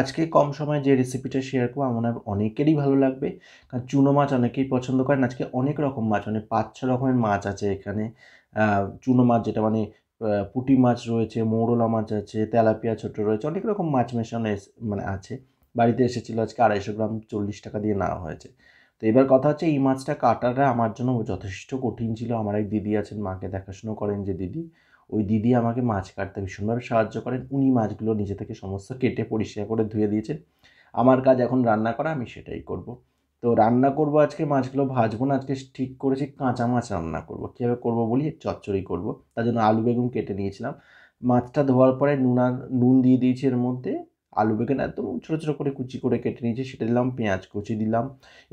আজকে কম সময়ে যে রেসিপিটা শেয়ার করবো আমার মনে হয় অনেকেরই ভালো লাগবে। কারণ চুনো মাছ অনেকেই পছন্দ করেন। আজকে অনেক রকম মাছ মানে ৫-৬ রকমের মাছ আছে এখানে। চুনো মাছ যেটা মানে পুঁটি মাছ রয়েছে, মৌরলা মাছ আছে, তেলাপিয়া ছোট রয়েছে, অনেক রকম মাছ মেশানো মানে আছে। বাড়িতে এসেছিলো আজকে ২৫০ গ্রাম ৳৪০ দিয়ে নেওয়া হয়েছে। তো এবার কথা হচ্ছে এই মাছটা কাটাটা আমার জন্য যথেষ্ট কঠিন ছিল। আমার এক দিদি আছেন, মাকে দেখাশুনো করেন যে দিদি, ওই দিদি আমাকে মাছ কাটতে ভীষণভাবে সাহায্য করেন। উনি মাছগুলো নিজে থেকে সমস্ত কেটে পরিষ্কার করে ধুয়ে দিয়েছেন। আমার কাজ এখন রান্না করা, আমি সেটাই করব। তো রান্না করব আজকে, মাছগুলো ভাজবো না, আজকে ঠিক করেছি কাঁচা মাছ রান্না করব। কীভাবে করব বলি, চচ্চড়ি করব। তার জন্য আলু বেগুন কেটে নিয়েছিলাম। মাছটা ধোয়ার পরে নুন দিয়ে দিয়েছি এর মধ্যে। আলু বেগুন একদম ছোটো ছোটো করে কুচি করে কেটে নিয়েছি, সেটা দিলাম। পেঁয়াজ কুচি দিলাম।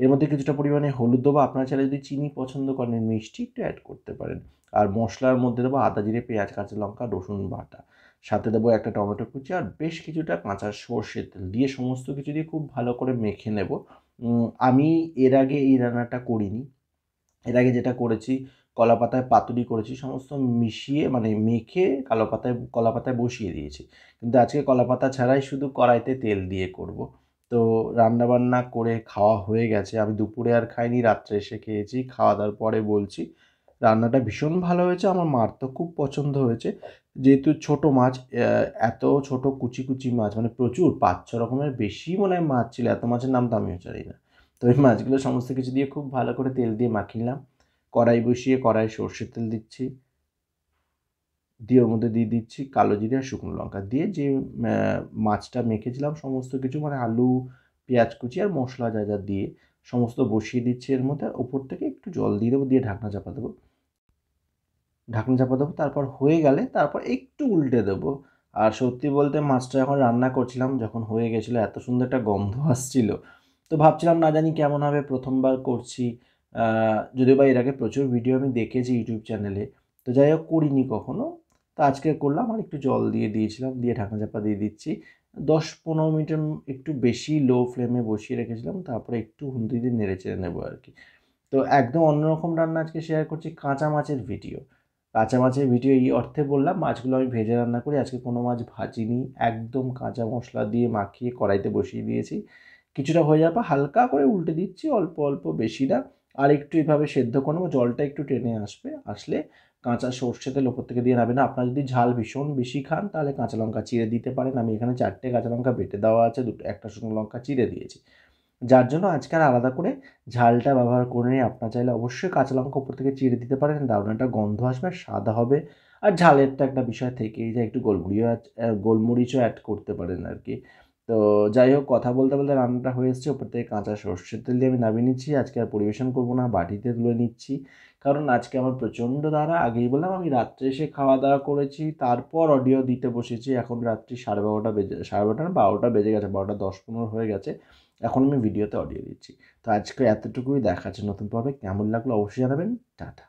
এর মধ্যে কিছুটা পরিমাণে হলুদ দেবো। আপনারা চাইলে যদি চিনি পছন্দ করেন, মিষ্টি একটু অ্যাড করতে পারেন। আর মশলার মধ্যে দেবো আদা, জিরে, পেঁয়াজ, কাঁচা লঙ্কা, রসুন বাটা। সাথে দেবো একটা টমেটো কুচি আর বেশ কিছুটা কাঁচা সর্ষের তেল দিয়ে সমস্ত কিছু দিয়ে খুব ভালো করে মেখে নেব। আমি এর আগে এই রান্নাটা করিনি। এর আগে যেটা করেছি, কলাপাতায় পাতুরি করেছি, সমস্ত মিশিয়ে মানে মেখে কলাপাতায় বসিয়ে দিয়েছি। কিন্তু আজকে কলাপাতা ছাড়াই শুধু কড়াইতে তেল দিয়ে করব। তো রান্নাবান্না করে খাওয়া হয়ে গেছে। আমি দুপুরে আর খাইনি, রাত্রে এসে খেয়েছি। খাওয়া দাওয়ার পরে বলছি, রান্নাটা ভীষণ ভালো হয়েছে। আমার মার তো খুব পছন্দ হয়েছে। যেহেতু ছোটো মাছ, এত ছোটো কুচি কুচি মাছ মানে প্রচুর ৫-৬ রকমের বেশি মনে হয় মাছ ছিল। এত মাছের নাম তো আমিও জানি না। তো এই মাছগুলো সমস্ত কিছু দিয়ে খুব ভালো করে তেল দিয়ে মাখিয়ে নিলাম। কড়াই বসিয়ে কড়াইয়ে সর্ষের তেল দিচ্ছি, দিয়ে ওর মধ্যে দিয়ে দিচ্ছি কালো জিরে আর শুকনো লঙ্কা দিয়ে যে মাছটা মেখেছিলাম সমস্ত কিছু মানে আলু, পেঁয়াজ কুচি আর মশলা যা যা দিয়ে সমস্ত বসিয়ে দিচ্ছি এর মধ্যে। আর ওপর থেকে একটু জল দিয়ে দেবো, দিয়ে ঢাকনা চাপা দেবো। তারপর হয়ে গেলে তারপর একটু উল্টে দেবো। আর সত্যি বলতে মাছটা যখন রান্না করছিলাম, যখন হয়ে গেছিলো, এত সুন্দর একটা গন্ধ আসছিল। তো ভাবছিলাম না জানি কেমন হবে, প্রথমবার করছি। যদিও বা এর আগে প্রচুর ভিডিও আমি দেখেছি ইউটিউব চ্যানেলে। তো যাই হোক, করিনি কখনো। তো আজকে করলাম। আর একটু জল দিয়ে দিয়েছিলাম, দিয়ে ঢাকনা চাপা দিয়ে দিচ্ছি। ১০-১৫ মিনিটের একটু বেশি লো ফ্লেমে বসিয়ে রেখেছিলাম। তারপরে একটু খুন্তি দিয়ে নেড়ে চেড়ে নেবো আর কি। তো একদম অন্যরকম রান্না আজকে শেয়ার করছি, কাঁচা মাছের ভিডিও। কাঁচা মাছের ভিডিও এই অর্থে বললাম, মাছগুলো আমি ভেজে রান্না করি। আজকে কোনো মাছ ভাজিনি, একদম কাঁচা মশলা দিয়ে মাখিয়ে কড়াইতে বসিয়ে দিয়েছি। কিছুটা হয়ে যাওয়ার পর হালকা করে উল্টে দিচ্ছি, অল্প অল্প, বেশি না। আর একটু এভাবে সেদ্ধ করে নেবো, জলটা একটু টেনে আসলে কাঁচা সর্ষে তেল ওপর থেকে দিয়ে নাবেন। আপনারা যদি ঝাল ভীষণ বেশি খান তাহলে কাঁচা লঙ্কা চিড়ে দিতে পারেন। আমি এখানে ৪টে কাঁচা লঙ্কা বেটে দেওয়া আছে, একটা শুকনো লঙ্কা চিড়ে দিয়েছি। যার জন্য আজকে আর আলাদা করে ঝালটা ব্যবহার করিনি। আপনারা চাইলে অবশ্যই কাঁচা লঙ্কা উপর থেকে চিড়ে দিতে পারেন, দারুণ একটা গন্ধ আসবে, স্বাদ হবে। আর ঝালের তো একটা বিষয় থেকেই যায়, একটু গোলমরিচও অ্যাড করতে পারেন আর কি। তো যাই হোক, কথা বলতে বলতে রান্নাটা হয়ে এসছে। ওপর থেকে কাঁচা সর্ষের তেল দিয়ে আমি নামিয়ে নিচ্ছি। আজকে আর পরিবেশন করবো না, বাটিতে তুলে নিচ্ছি। কারণ আজকে আমার প্রচণ্ড তাড়া। আগেই বললাম আমি রাত্রে এসে খাওয়া দাওয়া করেছি, তারপর অডিও দিতে বসেছি। এখন রাত্রি 12:30 বেজে, 12:30 না, 12টা বেজে গেছে, 12:10-15 হয়ে গেছে। এখন আমি ভিডিওতে অডিও দিচ্ছি। তো আজকে এতটুকুই, দেখা হচ্ছে নতুন পর্বে। কেমন লাগলো অবশ্যই জানাবেন। টাটা।